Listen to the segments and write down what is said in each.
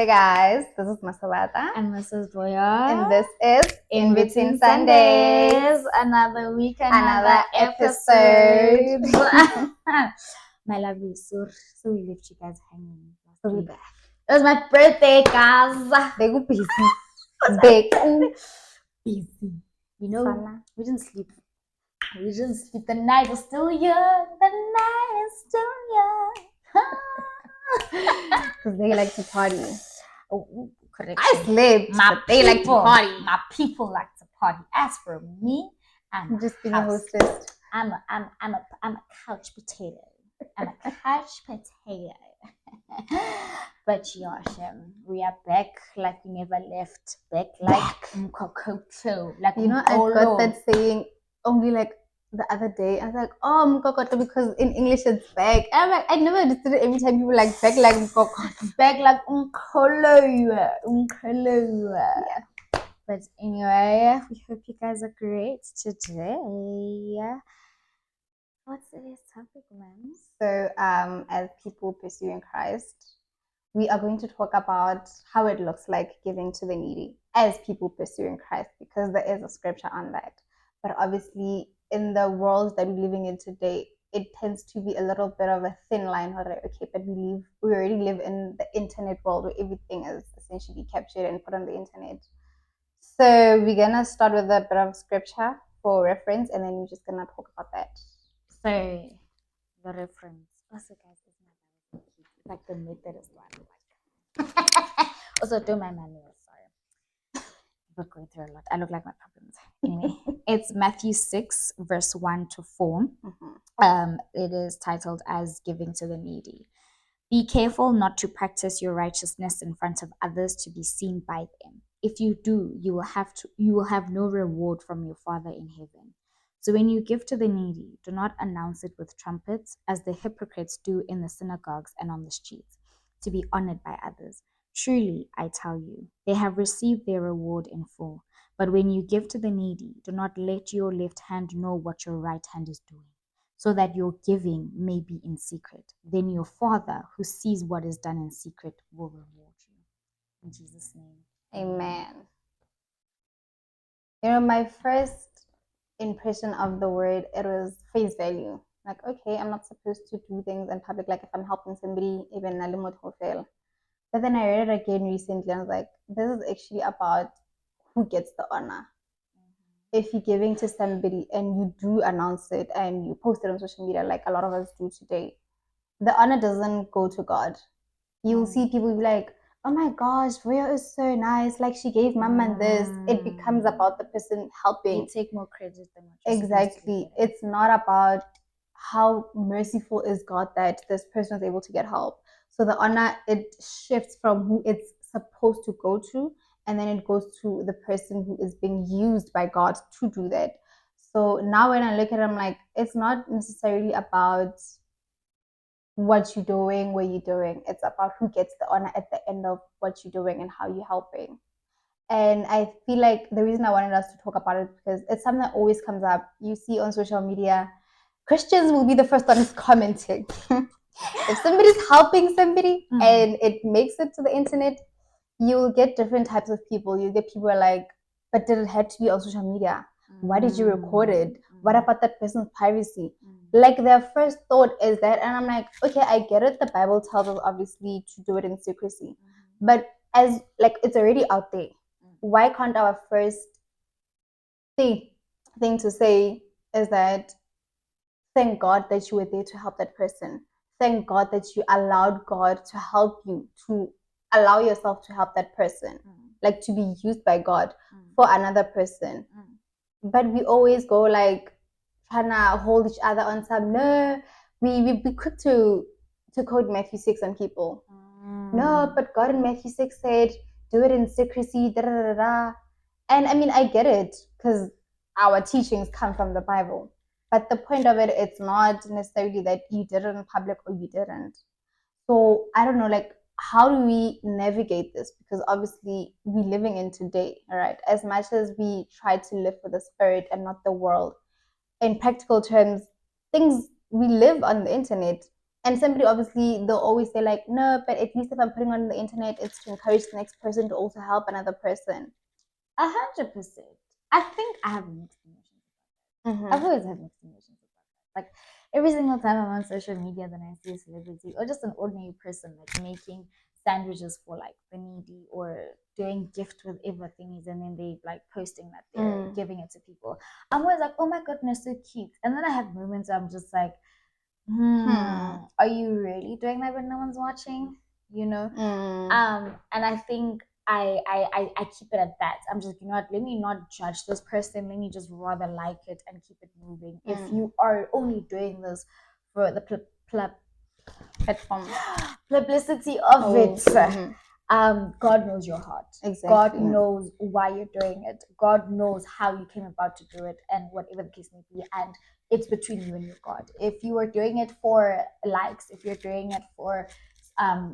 Hey guys, this is Masawata. And Mrs. Boya. And this is In Between Sundays. Another week, another episode. My lovely, so we left you guys hanging. So we're back. It was my birthday, guys. They go busy. Big. Busy. You know, we didn't sleep. The night is still young. The night is still young. Because they like to party. Oh, correct. I slept. They like to party. My people like to party. As for me, I'm just being a hostess. I'm a couch potato. I'm a couch potato. But yeah, we are back like we never left. Back like Mkokoto. Like you know, I got that saying only like the other day. I was like, oh, Mkokoto, because in English it's back. And I'm like, I never understood it every time people like back like Mkokoto. Back like Mkolo. Yeah. But anyway, we hope you guys are great today. What's today's topic, ma'am? So, as people pursuing Christ, we are going to talk about how it looks like giving to the needy as people pursuing Christ, because there is a scripture on that. But obviously, in the world that we're living in today, it tends to be a little bit of a thin line. Okay, but we already live in the internet world where everything is essentially captured and put on the internet. So we're gonna start with a bit of scripture for reference, and then we're just gonna talk about that. So the reference. Also, guys, it's not like the Methodist one. Also, don't mind my nails. Sorry, we're going through a lot. I look like my problems. Anyway, it's Matthew 6, verse 1 to 4. Mm-hmm. It is titled as "Giving to the Needy." Be careful not to practice your righteousness in front of others to be seen by them. If you do, you will have no reward from your Father in heaven. So when you give to the needy, do not announce it with trumpets, as the hypocrites do in the synagogues and on the streets, to be honored by others. Truly, I tell you, they have received their reward in full. But when you give to the needy, do not let your left hand know what your right hand is doing, so that your giving may be in secret. Then your Father, who sees what is done in secret, will reward you. In Jesus' name. Amen. You know, my first impression of the word, it was face value. Like, okay, I'm not supposed to do things in public, like if I'm helping somebody, even fail. But then I read it again recently, and I was like, this is actually about who gets the honor. If you're giving to somebody and you do announce it and you post it on social media, like a lot of us do today, the honor doesn't go to God. You'll see people be like, oh my gosh, Voya is so nice. Like she gave Mama this. It becomes about the person helping. You take more credit than what you're exactly. It's not about how merciful is God that this person was able to get help. So the honor, it shifts from who it's supposed to go to, and then it goes to the person who is being used by God to do that. So now when I look at it, I'm like, it's not necessarily about what you're doing, where you're doing. It's about who gets the honor at the end of what you're doing and how you're helping. And I feel like the reason I wanted us to talk about it is because it's something that always comes up. You see on social media, Christians will be the first ones commenting. If somebody's helping somebody and it makes it to the internet, you'll get different types of people. You get people who are like, but did it have to be on social media? Why did you record it? What about that person's privacy? Like their first thought is that, and I'm like, okay, I get it. The Bible tells us obviously to do it in secrecy, but as like it's already out there. Why can't our first thing to say is that thank God that you were there to help that person. Thank God that you allowed God to help you, to allow yourself to help that person, like to be used by God for another person. But we always go like trying to hold each other on some. No, we be quick to quote Matthew 6 on people. No, but God in Matthew 6 said, do it in secrecy. Da, da, da, da. And I mean, I get it because our teachings come from the Bible. But the point of it, it's not necessarily that you did it in public or you didn't. So I don't know, like, how do we navigate this? Because obviously we're living in today, all right? As much as we try to live for the spirit and not the world, in practical terms, things we live on the internet. And somebody obviously they'll always say like, no, but at least if I'm putting on the internet, it's to encourage the next person to also help another person. 100%. I think I have mixed emotions. I've always had mixed emotions about that. Like every single time I'm on social media, then I see a celebrity or just an ordinary person like making sandwiches for like the needy or doing gift with everything, and then they like posting that they're giving it to people. I'm always like, oh my goodness, so cute. And then I have moments where I'm just like, are you really doing that when no one's watching? You know? And I think I keep it at that. I'm just, you know what, let me not judge this person. Let me just rather like it and keep it moving. If you are only doing this for the platform publicity of it, God knows your heart. Exactly. God knows why you're doing it. God knows how you came about to do it and whatever the case may be. And it's between you and your God. If you are doing it for likes, if you're doing it for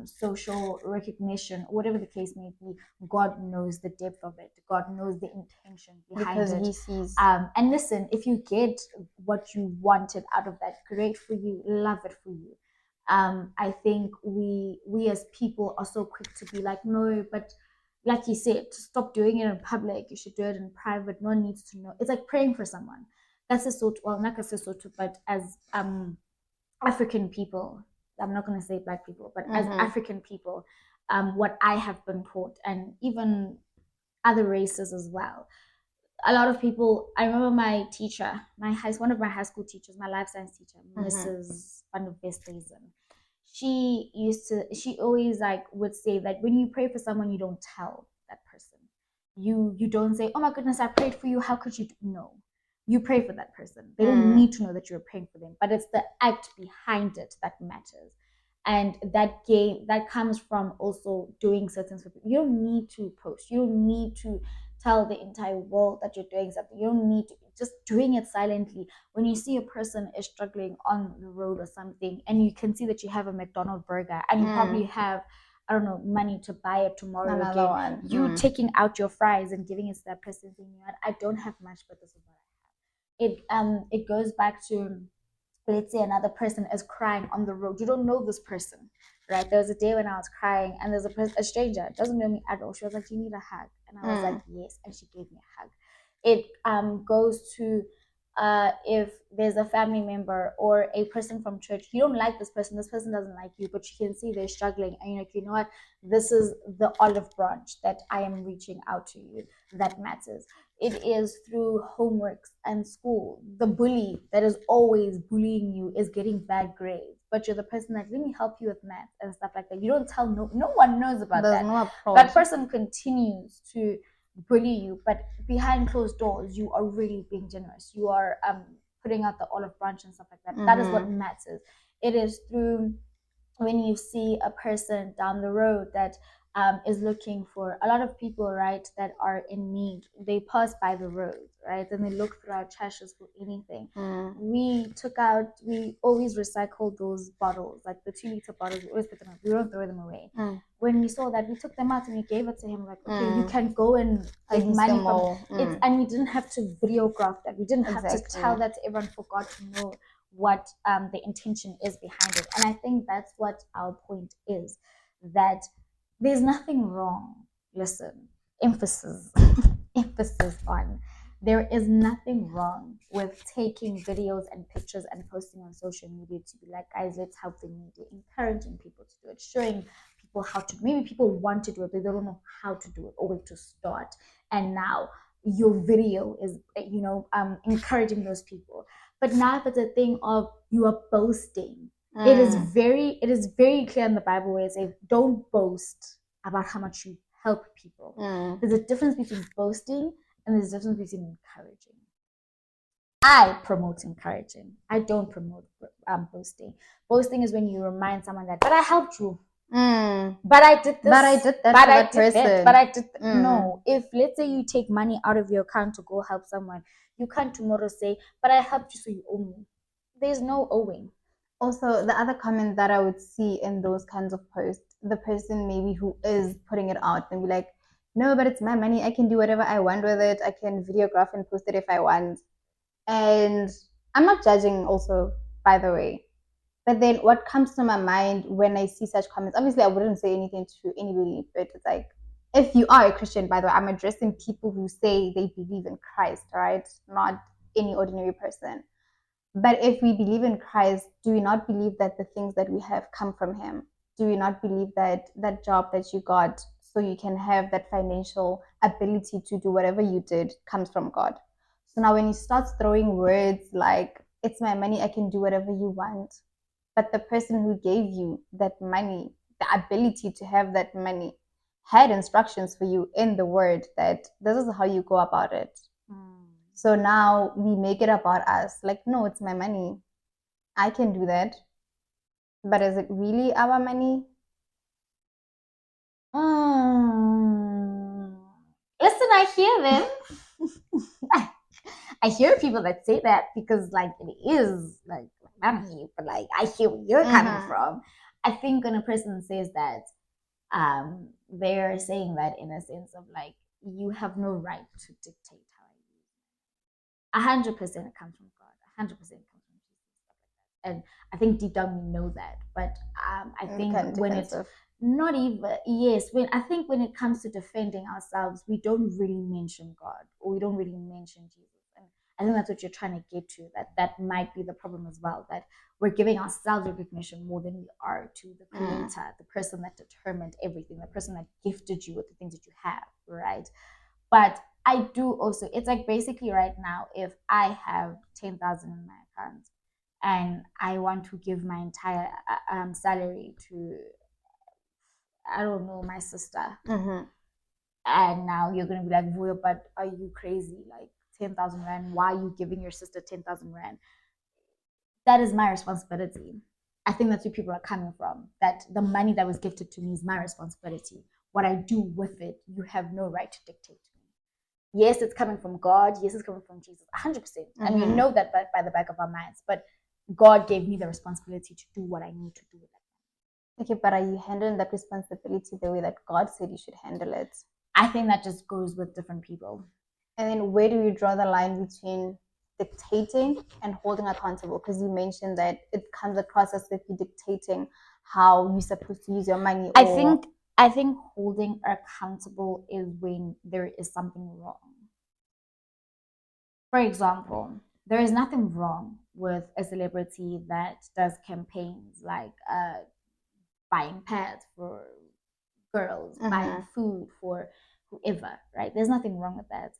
social recognition, whatever the case may be, God knows the depth of it. God knows the intention behind because it. He sees. And listen, if you get what you wanted out of that, great for you. Love it for you. I think we as people are so quick to be like, no, but like you said, stop doing it in public. You should do it in private. No one needs to know. It's like praying for someone. That's a sort. Well, not as a sort of, but as African people, I'm not going to say black people, but as African people, what I have been taught, and even other races as well. A lot of people. I remember my teacher, one of my high school teachers, my life science teacher, Mrs. Van der Vesthuizen. She always like would say that when you pray for someone, you don't tell that person. You don't say, oh my goodness, I prayed for you. How could you? No, you pray for that person. They don't need to know that you're praying for them, but it's the act behind it that matters. And that comes from also doing certain stuff. You don't need to post. You don't need to tell the entire world that you're doing something. You don't need to, just doing it silently. When you see a person is struggling on the road or something, and you can see that you have a McDonald's burger and you probably have, I don't know, money to buy it tomorrow again. You taking out your fries and giving it to that person, saying, you know what, I don't have much, but this is what I have. It goes back to, let's say another person is crying on the road. You don't know this person, right? There was a day when I was crying and there's a stranger, doesn't know me at all. She was like, do you need a hug? And I was like, yes. And she gave me a hug. It goes to if there's a family member or a person from church, you don't like this person doesn't like you, but you can see they're struggling, and you're like, you know what, this is the olive branch that I am reaching out to you that matters. It is through homeworks and school. The bully that is always bullying you is getting bad grades, but you're the person that, let me help you with math and stuff like that. You don't tell, no one knows about that. That person continues to bully you, but behind closed doors, you are really being generous. You are putting out the olive branch and stuff like that. That is what matters. It is through when you see a person down the road that is looking for, a lot of people, right, that are in need. They pass by the road, right, and they look through our trashes for anything. We always recycle those bottles, like the 2-liter bottles. We always put them up. We don't throw them away. When we saw that, we took them out and we gave it to him. Like, okay, you can go and get money from it, and we didn't have to videograph that. We didn't have to tell that to everyone for God to know what the intention is behind it. And I think that's what our point is, that there's nothing wrong. Listen, emphasis on, there is nothing wrong with taking videos and pictures and posting on social media to be like, guys, let's help the needy, encouraging people to do it, showing people how to, maybe people want to do it, but they don't know how to do it or where to start. And now your video is, encouraging those people. But now if it's a thing of you are boasting, it is very clear in the Bible where it says, don't boast about how much you help people. There's a difference between boasting and there's a difference between encouraging. I promote encouraging. I don't promote boasting. Boasting is when you remind someone that, but I helped you. But I did this. But I did that. But I did that. But I did that. No. If, let's say, you take money out of your account to go help someone, you can't tomorrow say, but I helped you, so you owe me. There's no owing. Also, the other comment that I would see in those kinds of posts, the person maybe who is putting it out and be like, no, but it's my money. I can do whatever I want with it. I can videograph and post it if I want. And I'm not judging also, by the way. But then what comes to my mind when I see such comments, obviously I wouldn't say anything to anybody, but it's like, if you are a Christian, by the way, I'm addressing people who say they believe in Christ, right? Not any ordinary person. But if we believe in Christ, do we not believe that the things that we have come from Him? Do we not believe that that job that you got so you can have that financial ability to do whatever you did comes from God? So now when you start throwing words like, it's my money, I can do whatever you want, but the person who gave you that money, the ability to have that money, had instructions for you in the word that this is how you go about it. So now we make it about us. Like, no, it's my money. I can do that. But is it really our money? Listen, I hear them. I hear people that say that because, like, it is like money, but like I hear where you're coming from. I think when a person says that, they're saying that in a sense of like, you have no right to dictate how I use. 100% it comes from God. 100% comes from Jesus, and I think deep down we know that. But I think when it's not even, yes, when I think when it comes to defending ourselves, we don't really mention God, or we don't really mention Jesus. And I think that's what you're trying to get to. That might be the problem as well. That we're giving ourselves recognition more than we are to the Creator, the person that determined everything, the person that gifted you with the things that you have, right? But I do also, it's like basically right now, if I have 10,000 in my account and I want to give my entire salary to, I don't know, my sister, and now you're going to be like, well, but are you crazy? Like 10,000 Rand, why are you giving your sister 10,000 Rand? That is my responsibility. I think that's where people are coming from, that the money that was gifted to me is my responsibility. What I do with it, you have no right to dictate to me. Yes, it's coming from God. Yes, it's coming from Jesus, 100%. And we know that by the back of our minds. But God gave me the responsibility to do what I need to do with it. Okay, but are you handling that responsibility the way that God said you should handle it? I think that just goes with different people. And then where do you draw the line between dictating and holding accountable? Because you mentioned that it comes across as if you're dictating how you're supposed to use your money. I think holding accountable is when there is something wrong. For example, there is nothing wrong with a celebrity that does campaigns like buying pads for girls, buying food for whoever, right? There's nothing wrong with that.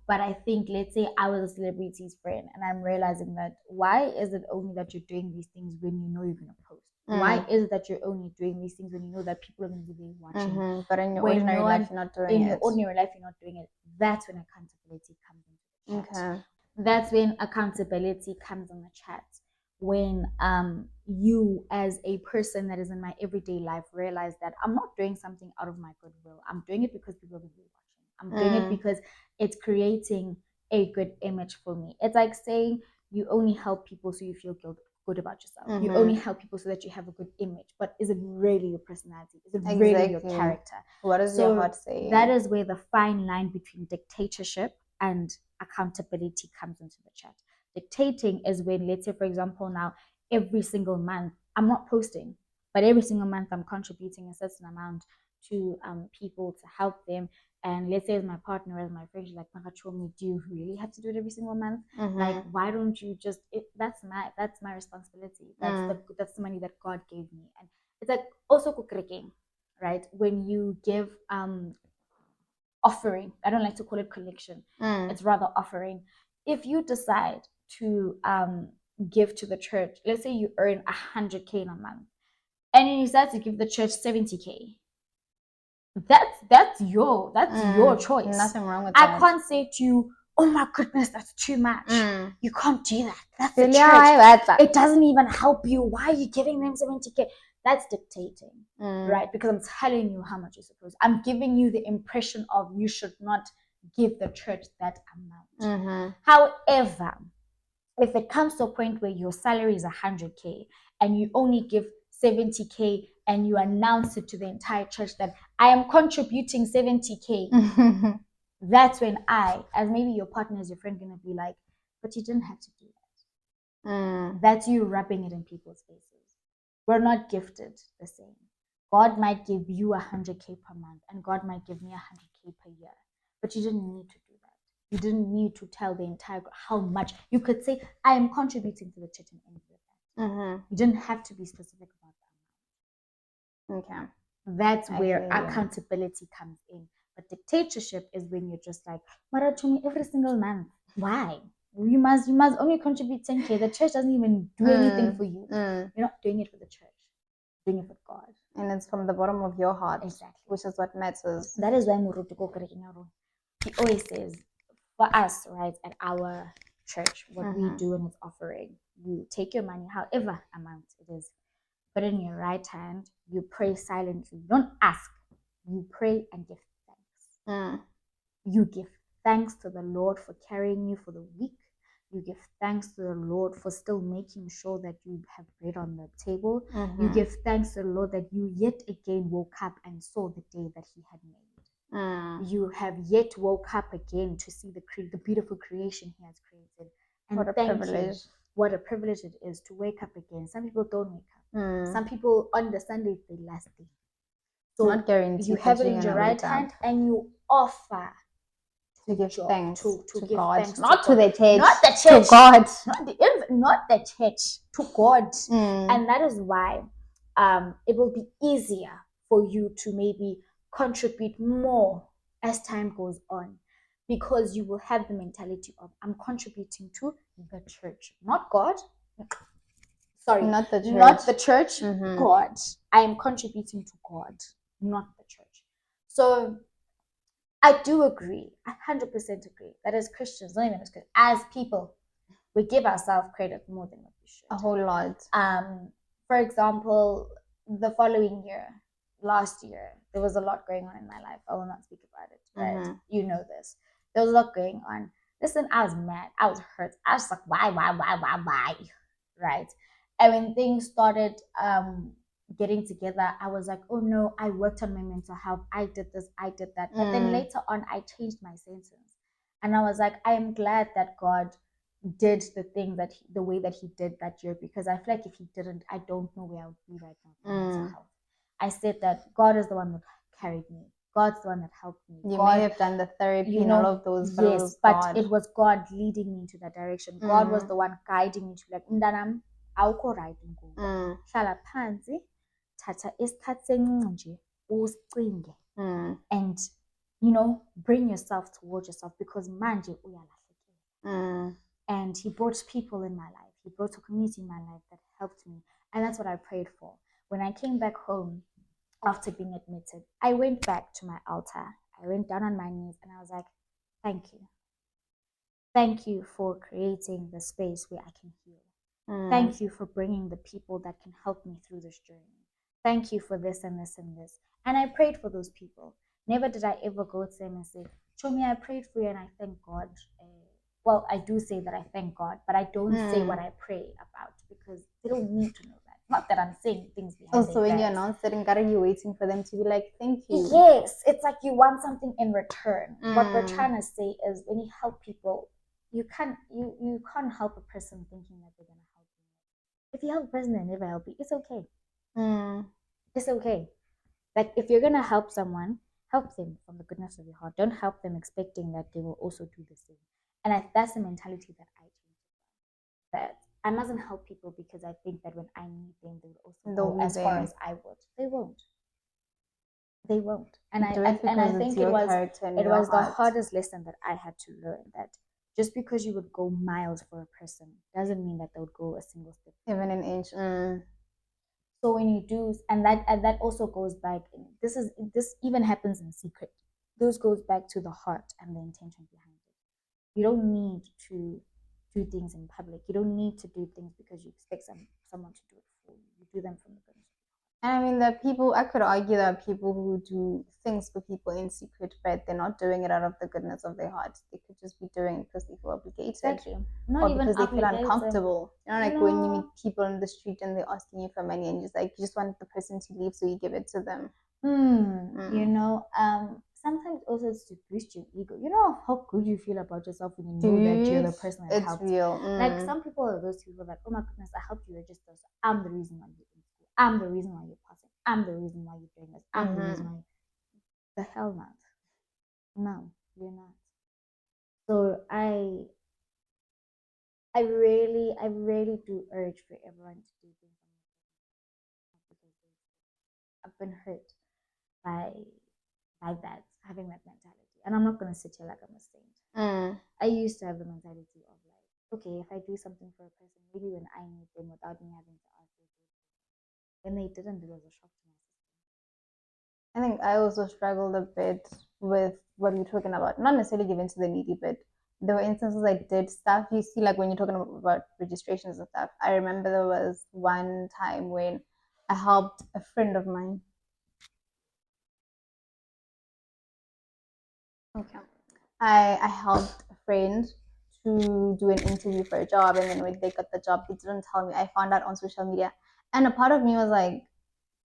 But I think, let's say I was a celebrity's friend and I'm realizing that, why is it only that you're doing these things when you know you're going to post? Why is it that you're only doing these things when you know that people are going to be there watching? But in your ordinary life, you're not doing it. In your ordinary life, you're not doing it. That's when accountability comes into the chat. That's when accountability comes on the chat. When you as a person that is in my everyday life realize that I'm not doing something out of my goodwill. I'm doing it because people will be watching. I'm doing it because it's creating a good image for me. It's like saying you only help people so you feel good about yourself. You only help people so that you have a good image. But is it really your personality? Is it really your character? What is your heart saying? That is where the fine line between dictatorship and accountability comes into the chat. Dictating is when, let's say, for example, now every single month I'm not posting, but every single month I'm contributing a certain amount to people to help them. And let's say as my partner, as my friend, she's like, Makachomi, do you really have to do it every single month? Like, why don't you just? That's my responsibility. That's the money that God gave me. And it's like also kukreking, right? When you give offering, I don't like to call it collection. It's rather offering. If you decide to give to the church, let's say you earn 100K in a month, and you decide to give the church 70K. That's your choice. Nothing wrong with that. I can't say to you, oh my goodness, that's too much. You can't do that. That's the church. It doesn't even help you. Why are you giving them 70K? That's dictating, right? Because I'm telling you how much you're supposed. I'm giving you the impression of you should not give the church that amount. However, if it comes to a point where your salary is 100K and you only give 70K and you announce it to the entire church that I am contributing 70K, that's when I, as maybe your partner, as your friend, gonna be like, but you didn't have to do That's you rubbing it in people's faces. We're not gifted the same. God might give you 100K per month, and God might give me 100K per year. But you didn't need to do that. You didn't need to tell the entire how much. You could say, I am contributing to the church and end with that. You didn't have to be specific about that. Okay. That's where accountability comes in. But dictatorship is when you're just like, Maratuni every single month. Why? You must only contribute 10K. The church doesn't even do anything for you. You're not doing it for the church. You're doing it for God. And it's from the bottom of your heart. Exactly. Which is what matters. That is why he always says, for us, right, at our church, what we do in its offering, you take your money, however amount it is, put it in your right hand, you pray silently. You don't ask. You pray and give thanks. You give thanks to the Lord for carrying you for the week. You give thanks to the Lord for still making sure that you have bread on the table. You give thanks to the Lord that you yet again woke up and saw the day that He had made. You have yet woke up again to see the beautiful creation He has created. And what a privilege. What a privilege it is to wake up again. Some people don't wake up. Some people on the Sunday they last day. So not guaranteed. You have it in your right hand and you offer to give thanks to God, thanks not to the church, not the church, to God, not the church, to God. And that is why it will be easier for you to maybe contribute more as time goes on, because you will have the mentality of, I'm contributing to the church, not God. Sorry, not the church. Not the church, God. I am contributing to God, not the church. So I do agree, 100% agree, that as Christians, not even as Christians, as people, we give ourselves credit more than what we should. A whole lot. For example, the following year, last year, there was a lot going on in my life. I will not speak about it, but you know this. There was a lot going on. Listen, I was mad. I was hurt. I was like, why? Right? And when things started getting together, I was like, oh no, I worked on my mental health. I did this, I did that. But then later on, I changed my sentence. And I was like, I am glad that God did the way that He did that year, because I feel like if He didn't, I don't know where I would be right now. Mental health. I said that God is the one that carried me. God's the one that helped me. You may have done the therapy and all of those, but yes, but it was God leading me into that direction. God was the one guiding me to like, Ndanam, awukho right ngoku. Hlala phansi, thatha isikhathi sencinci nje uzicinge. And bring yourself towards yourself, because manje uyalahlekela. And He brought people in my life. He brought a community in my life that helped me. And that's what I prayed for. When I came back home after being admitted, I went back to my altar. I went down on my knees and I was like, thank you. Thank you for creating the space where I can heal. Thank you for bringing the people that can help me through this journey. Thank you for this and this and this. And I prayed for those people. Never did I ever go to them and say, Chomi, I prayed for you and I thank God. Well, I do say that I thank God, but I don't say what I pray about, because they don't need to know that. Not that I'm saying things behind their backs. Also, when you announce it, are you waiting for them to be like, thank you? Yes, it's like you want something in return. What we're trying to say is, when you help people, you can't help a person thinking that they're gonna help you. If you help a person and never help you, it's okay. It's okay. Like, if you're gonna help someone, help them from the goodness of your heart. Don't help them expecting that they will also do the same. And that's the mentality that I changed. That I mustn't help people because I think that when I need them, they will also go as far as I would. They won't. They won't. And I think it was the hardest lesson that I had to learn, that just because you would go miles for a person doesn't mean that they would go a single step. Even an inch. So when you do, and that also goes back, this even happens in secret. This goes back to the heart and the intention behind it. You don't need to do things in public. You don't need to do things because you expect someone to do it for you. You do them from the goodness. And I mean, I could argue there are people who do things for people in secret, but they're not doing it out of the goodness of their heart. They could just be doing it because they feel obligated. Exactly. Not even because they feel uncomfortable. Like when you meet people in the street and they're asking you for money and you just want the person to leave, so you give it to them. sometimes also it's to boost your ego. You know how good you feel about yourself when you know that you're Dude, the person that it's helped. real. Like some people are those people like, oh my goodness, I helped you register, so I'm the reason why you're in school. I'm the reason why you're passing. I'm the reason why you're doing this. I'm the reason why. The hell not. No, you're not. So I really do urge for everyone to do things because I've been hurt by that, having that mentality. And I'm not gonna sit here like I'm a saint. I used to have the mentality of like, okay, if I do something for a person, maybe when I need them without me having to ask them, when they didn't, it was a shock to my system. I think I also struggled a bit with what we're talking about. Not necessarily giving to the needy, but there were instances I did stuff. You see, like when you're talking about registrations and stuff. I remember there was one time when I helped a friend of mine. Okay. I helped a friend to do an interview for a job, and then when they got the job, they didn't tell me. I found out on social media, and a part of me was like,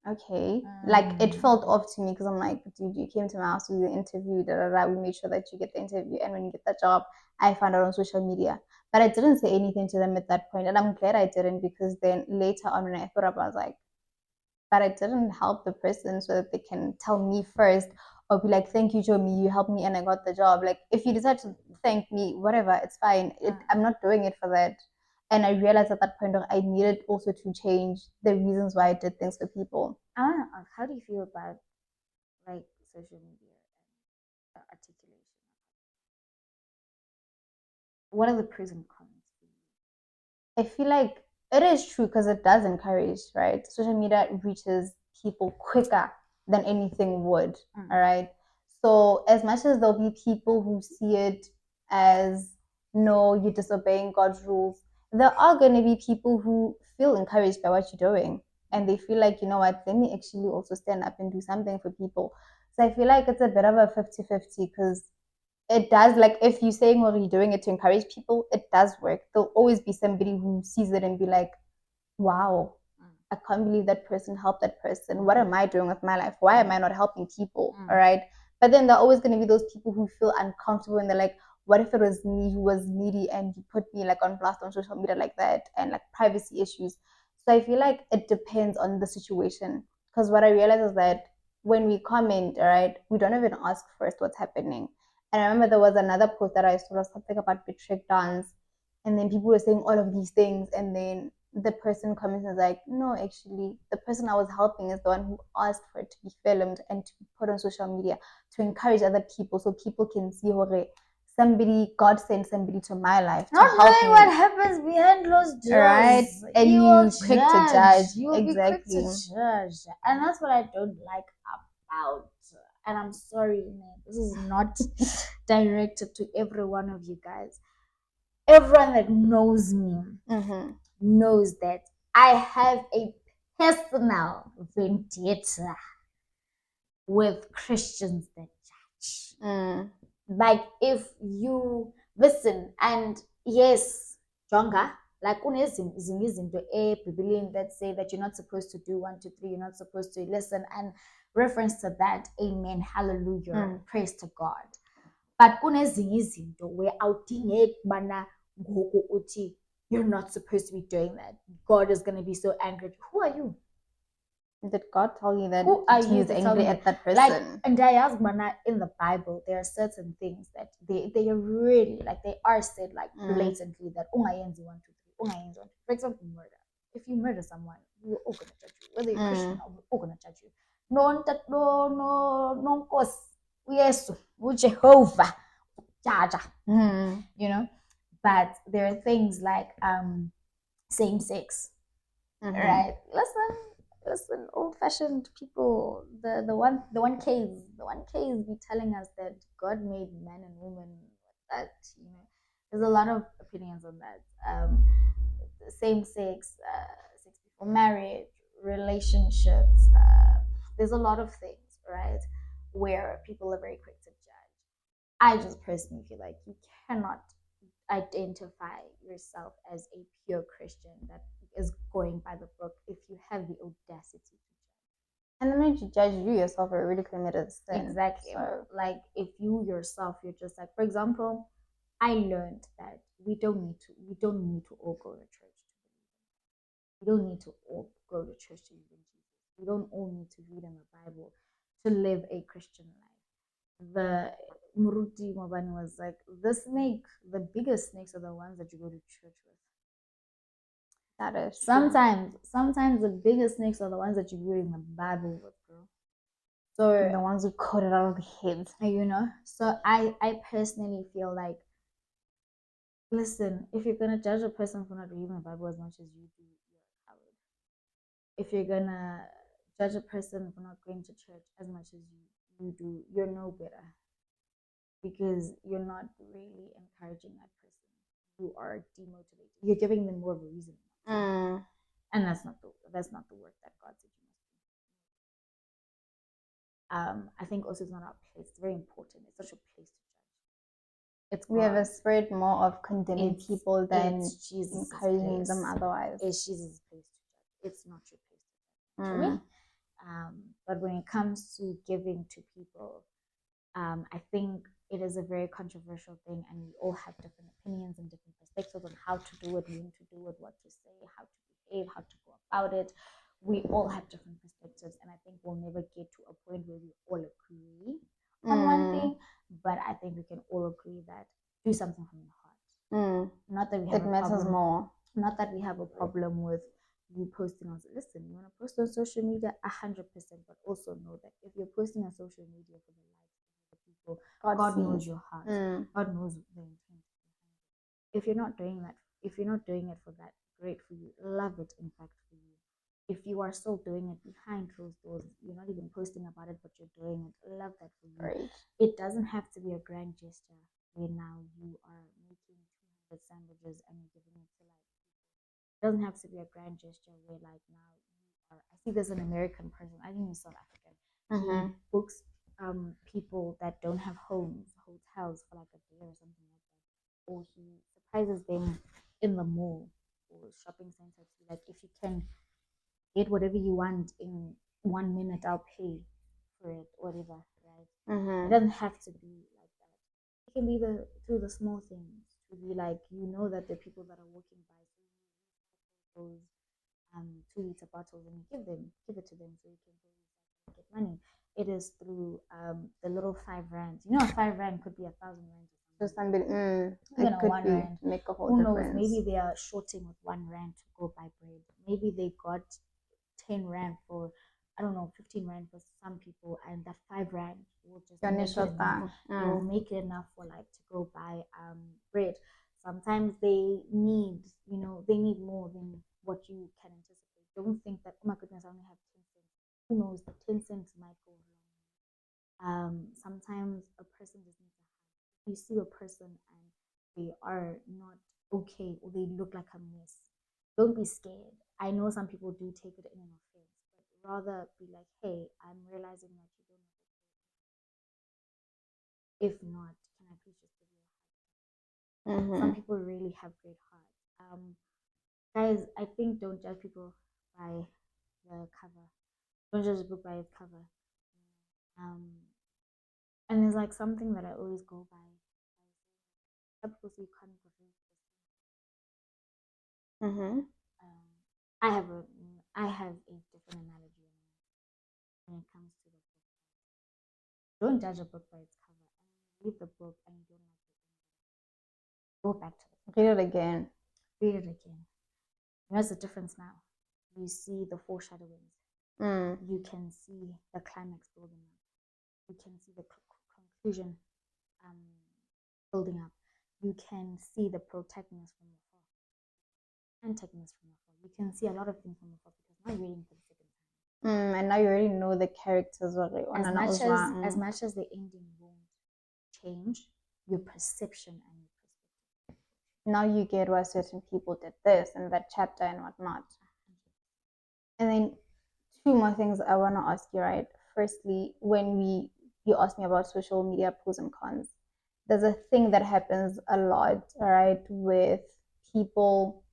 okay, like it felt off to me because I'm like, dude, you came to my house to do the interview, da, da, da. We made sure that you get the interview, and when you get the job, I found out on social media. But I didn't say anything to them at that point, and I'm glad I didn't because then later on when I thought about it, I was like, but I didn't help the person so that they can tell me first or be like, thank you, Jomi, you helped me and I got the job. Like, if you decide to thank me, whatever, it's fine. I'm not doing it for that. And I realized at that point I needed also to change the reasons why I did things for people. I want to ask, how do you feel about like social media and articulation? What are the pros and cons? I feel like it is true because it does encourage, right? Social media reaches people quicker than anything would, all right? So, as much as there'll be people who see it as no, you're disobeying God's rules, there are going to be people who feel encouraged by what you're doing and they feel like, you know what, let me actually also stand up and do something for people. So, I feel like it's a bit of a 50-50 because it does, like if you're saying or you're doing it to encourage people, it does work. There'll always be somebody who sees it and be like, wow, I can't believe that person helped that person. What am I doing with my life? Why am I not helping people? All right. But then there are always going to be those people who feel uncomfortable and they're like, what if it was me who was needy and you put me like on blast on social media like that and like privacy issues. So I feel like it depends on the situation. Because what I realize is that when we comment, all right, we don't even ask first what's happening. And I remember there was another post that I saw something about betrayed dance, and then people were saying all of these things, and then the person comments and is like, no, actually, the person I was helping is the one who asked for it to be filmed and to be put on social media to encourage other people so people can see how somebody, God sent somebody to my life to not help knowing me. What happens behind closed doors, right? And you quick to judge. You will exactly. be quick to judge, and that's what I don't like about. And I'm sorry, man, this is not directed to every one of you guys. Everyone that knows me knows that I have a personal vendetta with Christians that judge. Like if you listen, and yes, Jonga, like kunezinye izinto ebhibhilini that say that you're not supposed to do 1, 2, 3, you're not supposed to listen, and reference to that, amen, hallelujah, praise to God. But kunezinye izinto where awudingeki bana ngoku uthi you're not supposed to be doing that. God is going to be so angry. Who are you? Did God tell you that Who are you he's angry at that person? Like, and I ask Mana, in the Bible, there are certain things that they are really like they are said like blatantly that ungayenzi 1, 2, 3, ungayenzi 1, 2. For example, murder. If you murder someone, we're all gonna judge you. Whether you're Christian or we're all gonna judge you. No, Yesu, Jehovah, Jaja. You know, but there are things like same sex, right? Listen, old-fashioned people. The one case be telling us that God made man and woman. That there's a lot of opinions on that. Same sex, sex before marriage, relationships. There's a lot of things, right, where people are very quick to judge. I just personally feel like you cannot identify yourself as a pure Christian that is going by the book if you have the audacity to judge. And then when you judge, you yourself are already committed sin. Exactly. So, like if you yourself, you're just like, for example, I learned that we don't need to all go to church. We don't need to all go to church to believe in Jesus. We don't all need to read in the Bible to live a Christian life. The Muruti Mabani was like, the snake, the biggest snakes are the ones that you go to church with. that is sometimes the biggest snakes are the ones that you read in the Bible with, bro. So the ones who caught it out of the head. So I personally feel like, listen, if you're gonna judge a person for not reading the Bible as much as you do, you're a coward. If you're gonna judge a person for not going to church as much as you do, you're no better, because you're not really encouraging that person. You are demotivating. You're giving them more of a reason. And that's not the work that God said you must do. I think also it's not our place. It's very important. It's such a place to judge. We have a spirit more of condemning people than encouraging them otherwise. It's Jesus' place to judge. It's not your place to judge. But when it comes to giving to people, I think it is a very controversial thing, and we all have different opinions and different perspectives on how to do it, when to do it, what to say, how to behave, how to go about it. We all have different perspectives, and I think we'll never get to a point where we all agree on one thing, but I think we can all agree that do something from your heart. Not that we have it matters more. Not that we have a problem with you posting on. Listen, you want to post on social media 100%, but also know that if you're posting on social media for the likes of the people, God knows your heart. God knows the intent. If you're not doing it for that, great for you. Love it, in fact, for you. If you are still doing it behind closed doors, you're not even posting about it, but you're doing it, love that for you. Right. It doesn't have to be a grand gesture where now you are making 200 sandwiches and you're giving it to like people. It doesn't have to be a grand gesture where like now you are. I see there's an American person, I think he's South African. He books people that don't have hotels for like a day or something like that, or he surprises them in the mall or shopping center. Like, if you can get whatever you want in 1 minute, I'll pay for it, whatever, right? It doesn't have to be like that. It can be through the small things, to be like, that the people that are walking by, those 2-liter bottles, and give it to them so you can go get money. It is through the little 5 rand. 5 rand could be 1,000 rand. So somebody, it could 1 rand make a whole Who difference. knows? Maybe they are shorting with 1 rand to go buy bread. Maybe they got 10 rand for, I don't know, 15 rand for some people, and that 5 rand will just make it enough. It will make it enough for like to go buy bread. Sometimes they need more than what you can anticipate. Don't think that, oh my goodness, I only have 10 cents. Who knows? The 10 cents might go along. Sometimes a person just needs a hug. You see a person and they are not okay, or they look like a mess. Don't be scared. I know some people do take it in an offense, but rather be like, hey, I'm realizing that you don't know. If not, can I please just give you a hug? Some people really have great hearts. Guys, I think don't judge people by the cover. Don't judge a book by its cover. And there's like something that I always go by. People say you can't believe this. I have a different analogy when it comes to the book. Don't judge a book by its cover. And read the book and you don't like it, go back to it. Read it again. Read it again. What's the difference now? You see the foreshadowings. You can see the climax building up. You can see the conclusion building up. You can see the protagonist from afar, antagonist from afar. You can see a lot of things from afar because now you're reading for the second time. And now you already know the characters already. As much as the ending won't change, your perception and your perspective. Now you get why certain people did this and that chapter and whatnot. And then 2 more things I want to ask you, right? Firstly, when you asked me about social media pros and cons, there's a thing that happens a lot, right, with people,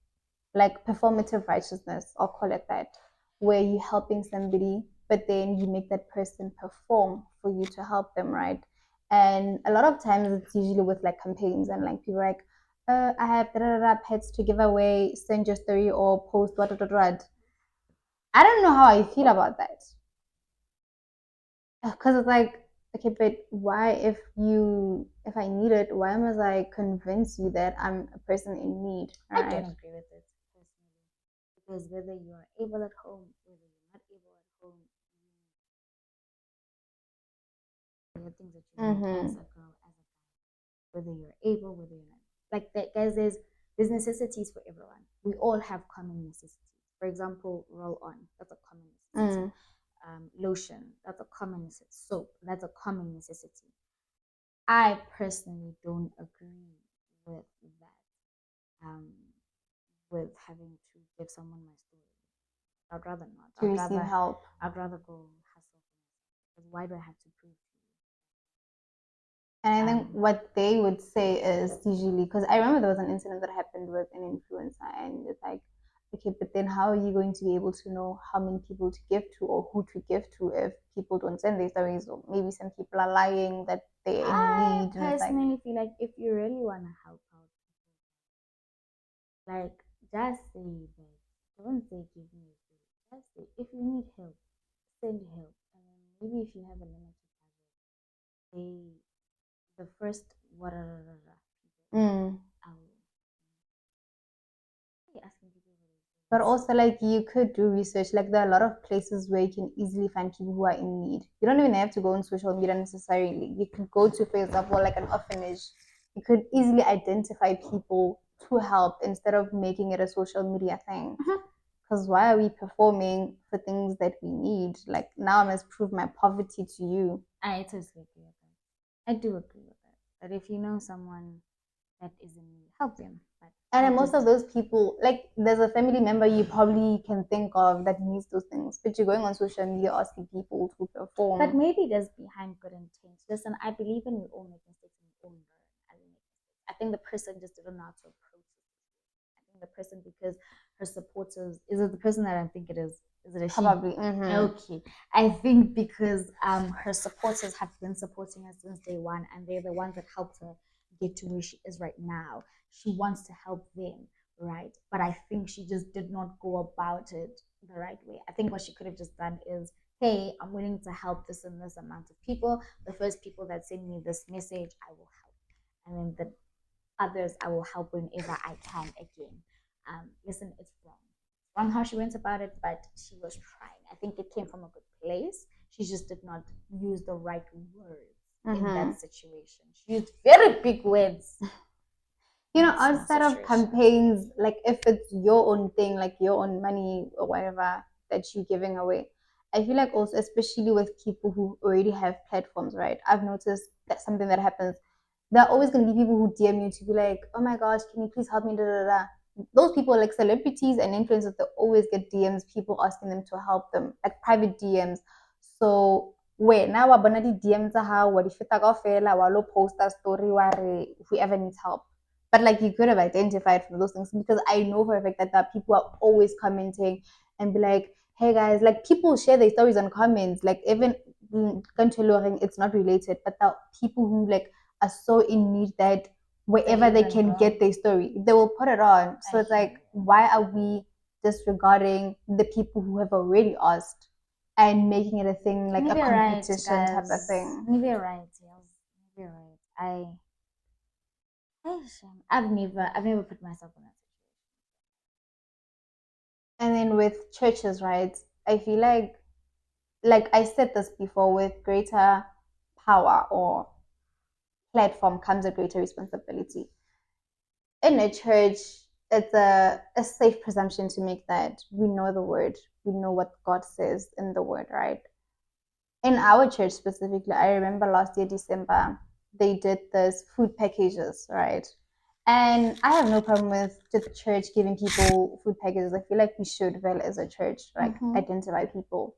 like performative righteousness, I'll call it that, where you're helping somebody but then you make that person perform for you to help them, right? And a lot of times it's usually with like campaigns and like people are like, I have pets to give away, send your story or post what. I don't know how I feel about that. Because it's like, okay, but why if I need it, why must I convince you that I'm a person in need, I right? don't agree with it personally. Because whether you are able at home, whether you're not able at home, the things that you need as a girl, as a guy, whether you're able, whether you're not. Like that, guys, there's necessities for everyone. We all have common necessities. For example, roll on, that's a common necessity. Lotion, that's a common necessity. Soap, that's a common necessity. I personally don't agree with that. With having to give someone my story. I'd rather not. To receive help. I'd rather go hustle for myself. Because why do I have to prove to you? And I think what they would say is usually, because I remember there was an incident that happened with an influencer, and it's like, okay, but then how are you going to be able to know how many people to give to or who to give to if people don't send their stories, or maybe some people are lying that they're in need? I personally feel like if you really want to help out, like just say that. Don't say give me a story. Just say if you need help, send help. And then maybe if you have a limited budget, say the first people. Asking people. But also, like, you could do research. Like, there are a lot of places where you can easily find people who are in need. You don't even have to go on social media necessarily. You could go to, for example, like an orphanage. You could easily identify people to help instead of making it a social media thing. Because why are we performing for things that we need? Like, now I must prove my poverty to you. I totally agree with that. I do agree with that. But if you know someone that is in need, help them. But and most of those people, like, there's a family member you probably can think of that needs those things, but you're going on social media asking people to perform. But maybe there's behind good intent. Listen, I believe in we all make mistakes and we all learn. I think the person just didn't know how to approach it. I think the person, because her supporters, is it the person that I think it is? Is it a she? Probably. Okay. I think because her supporters have been supporting her since day one, and they're the ones that helped her get to where she is right now. She wants to help them, right? But I think she just did not go about it the right way. I think what she could have just done is, hey, I'm willing to help this and this amount of people. The first people that send me this message, I will help. And then the others, I will help whenever I can again. Listen, it's wrong how she went about it, but she was trying. I think it came from a good place. She just did not use the right words in that situation. She used very big words. You know, outside of campaigns, like if it's your own thing, like your own money or whatever that you're giving away, I feel like also, especially with people who already have platforms, right? I've noticed that something that happens, there are always going to be people who DM you to be like, oh my gosh, can you please help me? Da, da, da. Those people, like celebrities and influencers, they always get DMs, people asking them to help them, like private DMs. So wena wa bona di-DM tsa gago wa di feta kaofela wa lo posta story wa re whoever needs help. But like you could have identified from those things, because I know for a fact that people are always commenting and be like, hey guys, like people share their stories on comments, like even it's not related, but the people who like are so in need that wherever they can get their story, they will put it on. So it's like, why are we disregarding the people who have already asked and making it a thing, like maybe a competition right, type of thing? Maybe you're right. Yes. Maybe you're right. I've never put myself in that situation. And then with churches, right? I feel like I said this before, with greater power or platform comes a greater responsibility. In a church, it's a safe presumption to make that we know the word, we know what God says in the word, right? In our church specifically, I remember last year, December, they did this food packages, right? And I have no problem with the church giving people food packages. I feel like we should, well, as a church, like identify people.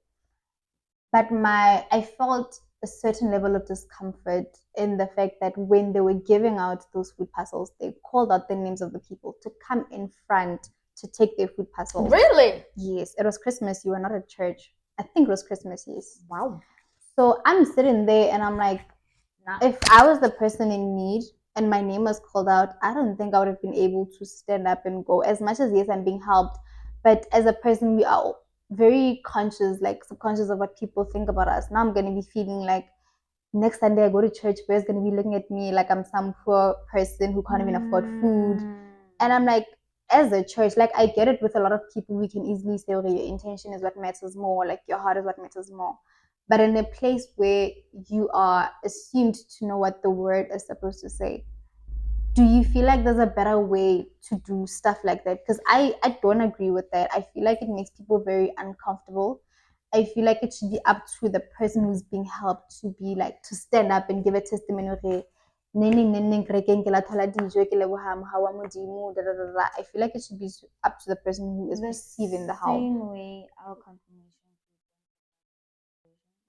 But I felt a certain level of discomfort in the fact that when they were giving out those food parcels, they called out the names of the people to come in front to take their food parcels. Really? Yes, it was Christmas. You were not at church. I think it was Christmas, yes. Wow. So I'm sitting there and I'm like, if I was the person in need and my name was called out, I don't think I would have been able to stand up and go. As much as yes, I'm being helped, but as a person, we are very conscious, like subconscious of what people think about us. Now I'm gonna be feeling like next Sunday I go to church, where's gonna be looking at me like I'm some poor person who can't even afford food. And I'm like, as a church, like I get it with a lot of people, we can easily say, okay, your intention is what matters more, like your heart is what matters more. But in a place where you are assumed to know what the word is supposed to say, do you feel like there's a better way to do stuff like that? Because I don't agree with that. I feel like it makes people very uncomfortable. I feel like it should be up to the person who's being helped to be like to stand up and give a testimony. Okay, I feel like it should be up to the person who is receiving the help. Same way our confirmation.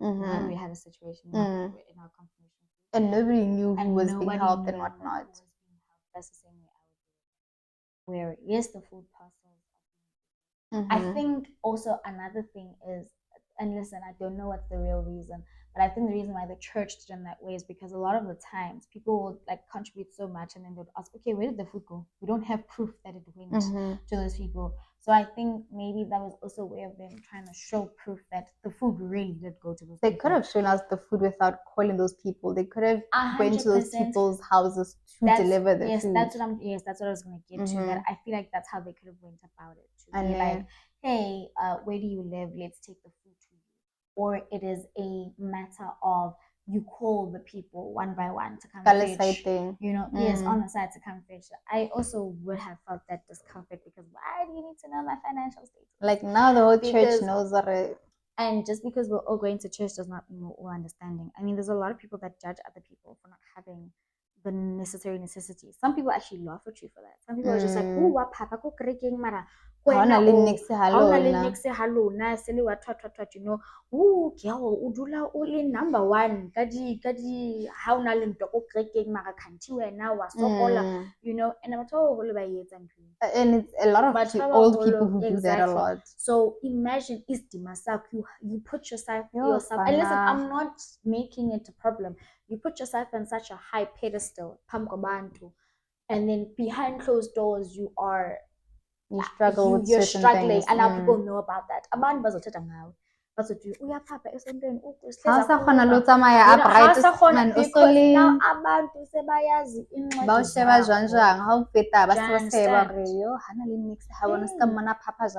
Now we had a situation in our confirmation, and nobody knew who was being helped and whatnot. That's the same way I would do it. Where yes, the food parcels. I think also another thing is, and listen, I don't know what's the real reason, but I think the reason why the church did in that way is because a lot of the times people would like contribute so much and then they'd ask, okay, where did the food go? We don't have proof that it went to those people. So I think maybe that was also a way of them trying to show proof that the food really did go to those They people. could have shown us the food without calling those people. They could have went to those people's houses to deliver the food. That's what I was going to get to. That I feel like that's how they could have went about it. To be like, hey, where do you live? Let's take the food to you. Or it is a matter of you call the people one by one to come fetch. You know, yes, on the side to come fetch. I also would have felt that discomfort because why do you need to know my financial status? Like now the whole church knows that. And just because we're all going to church does not mean we're all understanding. I mean, there's a lot of people that judge other people for not having the necessary necessities. Some people actually laugh at you for that. Some people are just like, oh, what papa ko kerekeng mara kwena you know, oh girl o dula o le number 1 kadi ha ona le ntwa ko kerekeng mara kanti wena wa sokola, you know, and I'm told and it's a lot of old people who do that a lot. So imagine you put yourself and listen, I'm not making it a problem. You put yourself on such a high pedestal, and then behind closed doors you're struggling things. And now people know about that. Abantu bazothetha ngawe. Bazothi uyaphapha esentweni because now abantu sebayazi incwadi zabo.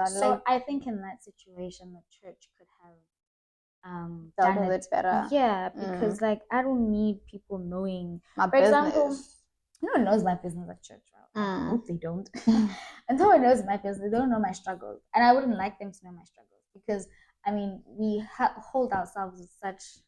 So I think in that situation the church could have done it better. Yeah, because like I don't need people knowing my for example, no one knows my business at church, right? I hope they don't. And no one knows my business. They don't know my struggles. And I wouldn't like them to know my struggles because, I mean, we hold ourselves with such,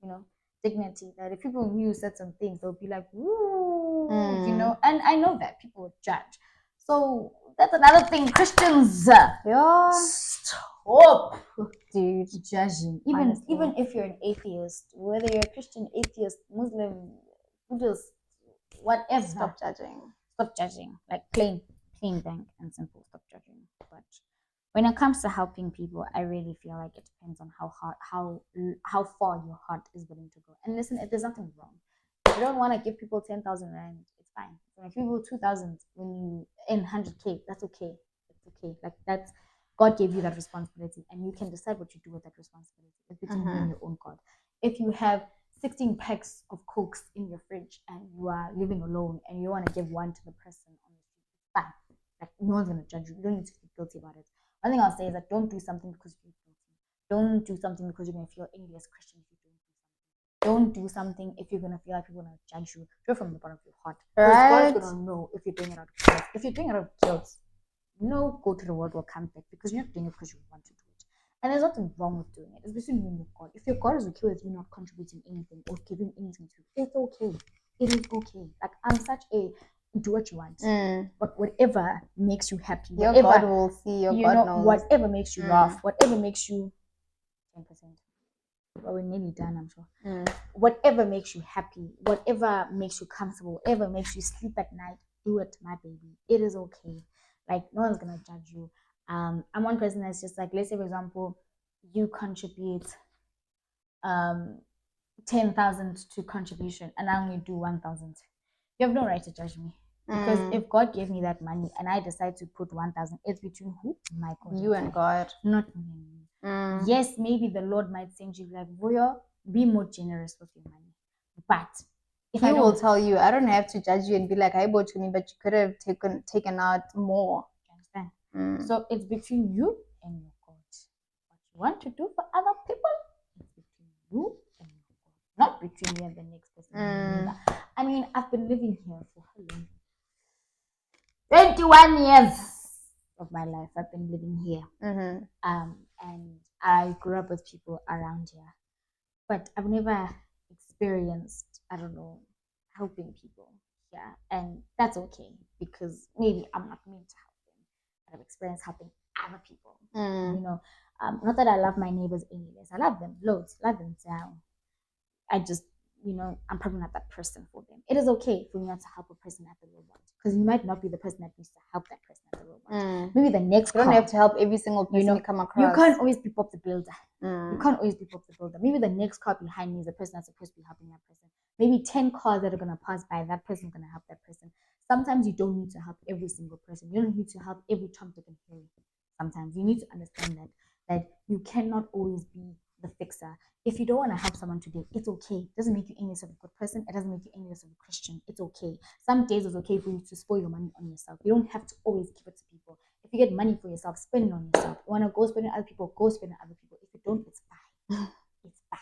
you know, dignity that if people knew certain things, they'll be like, ooh, you know, and I know that people would judge. So that's another thing. Christians, stop, dude, judging. Even if you're an atheist, whether you're a Christian, atheist, Muslim, Buddhist, whatever. Stop judging. Stop judging. Like plain blank and simple. Stop judging. But when it comes to helping people, I really feel like it depends on how far your heart is willing to go. And listen, if there's nothing wrong, if you don't want to give people 10,000 rand, it's fine. So if you go 2,000 when you in 100K, that's okay. It's okay. Like that's God gave you that responsibility, and you can decide what you do with that responsibility. It's between you and your own God. If you have 16 packs of Cokes in your fridge and you are living alone and you want to give one to the person on the street, fine. Like no one's gonna judge you. You don't need to feel guilty about it. One thing I'll say is that don't do something because you feel guilty. Don't do something because you're gonna feel any less Christian if you don't do something. Don't do something if you're gonna feel like people are gonna judge you. Do it from the bottom of your heart. Because God's gonna know if you're doing it out of guilt. If you're doing it out of guilt, no go to the world will come back because you're not doing it because you want to do it. And there's nothing wrong with doing it. It's between you and your God. If your God is okay with you not contributing anything or giving anything to you, it's okay. It is okay. Like I'm such a do what you want. But whatever makes you happy, your God will see, your God knows. Whatever makes you laugh, whatever makes you 10%. Well, we're nearly done, I'm sure. Whatever makes you happy, whatever makes you comfortable, whatever makes you sleep at night, do it, my baby. It is okay. Like no one's gonna judge you. I'm one person that's just like, let's say for example, you contribute 10,000 to contribution and I only do 1,000. You have no right to judge me. Because if God gave me that money and I decide to put 1,000, it's between who? My God. You and God. Not me. Yes, maybe the Lord might send you like, Voyo, be more generous with your money. But if He will tell you, I don't have to judge you and be like, I bought me, but you could have taken out more. Understand? So it's between you and your God. What you want to do for other people, it's between you and your God. Not between you and the next person. I mean, I've been living here for how long? 21 years of my life I've been living here. And I grew up with people around here. But I've never experienced, I don't know, helping people here. And that's okay because maybe I'm not meant to help them. But I've experienced helping other people. You know, not that I love my neighbors any less. I love them loads, love them down. I just, you know, I'm probably not that person for them. It is okay for me not to help a person at the real want because you might not be the person that needs to help that person at the real want. Maybe the next you don't have to help every single person you come across. You can't always be Bob the Builder. You can't always be Bob the Builder. Maybe the next car behind me is the person that's supposed to be helping that person. Maybe 10 cars that are going to pass by, that person's going to help that person. Sometimes you don't need to help every single person. You don't need to help every Tom, Dick, and Harry. Sometimes you need to understand that you cannot always be the fixer. If you don't want to help someone today, it's okay. It doesn't make you any less of a good person. It doesn't make you any less of a Christian. It's okay. Some days it's okay for you to spoil your money on yourself. You don't have to always give it to people. If you get money for yourself, spend it on yourself. You want to go spend it on other people, go spend it on other people. If you don't, it's fine. It's fine.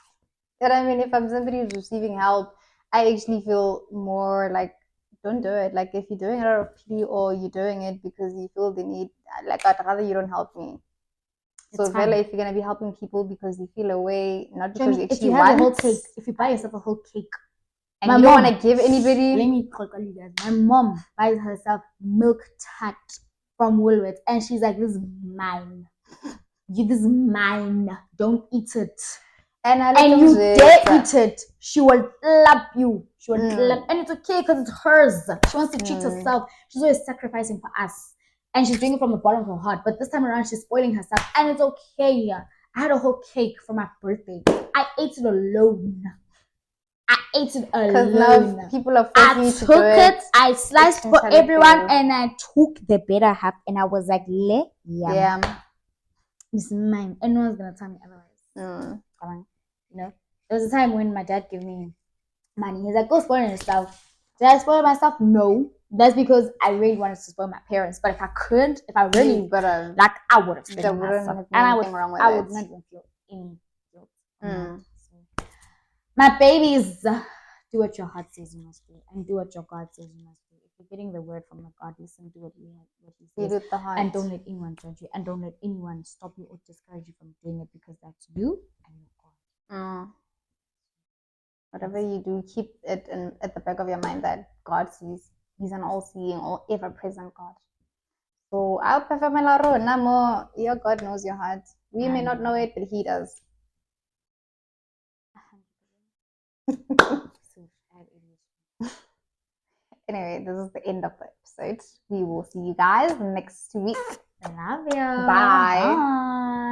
But I mean, if I'm somebody who's receiving help, I actually feel more like, don't do it. Like, if you're doing it out of pity or you're doing it because you feel the need, like, I'd rather you don't help me. So Vela, if you're gonna be helping people because you feel a way, not because you actually want. If you have a whole cake, if you buy yourself a whole cake, and you don't want to give anybody. Let me call you guys. My mom buys herself milk tart from Woolworths, and she's like, "This is mine. This is mine. Don't eat it." And you dare eat it, she will slap you. She will slap, and it's okay because it's hers. She wants to treat herself. She's always sacrificing for us. And she's doing it from the bottom of her heart. But this time around, she's spoiling herself. And it's okay. I had a whole cake for my birthday. I ate it alone. Because now people are forcing you to do it. I sliced for everyone. And I took the better half. And I was like, yeah. It's mine. And no one's going to tell me otherwise. Come on. You know? There was a time when my dad gave me money. He's like, go spoil yourself. Did I spoil myself? No. That's because I really wanted to spoil my parents. But if I couldn't, if I really like, I would have spoiled myself. And I would not even feel any guilt. So, my babies, do what your heart says you must do, and do what your God says you must do. If you're getting the word from the God, listen to what He says, and don't let anyone judge you, and don't let anyone stop you or discourage you from doing it because that's you and your God. Whatever you do, keep it at the back of your mind that God sees. He's an all-seeing, all ever-present God. So I'll perform your God knows your heart. We may not know it, but He does. Anyway, this is the end of the episode. We will see you guys next week. I love you. Bye.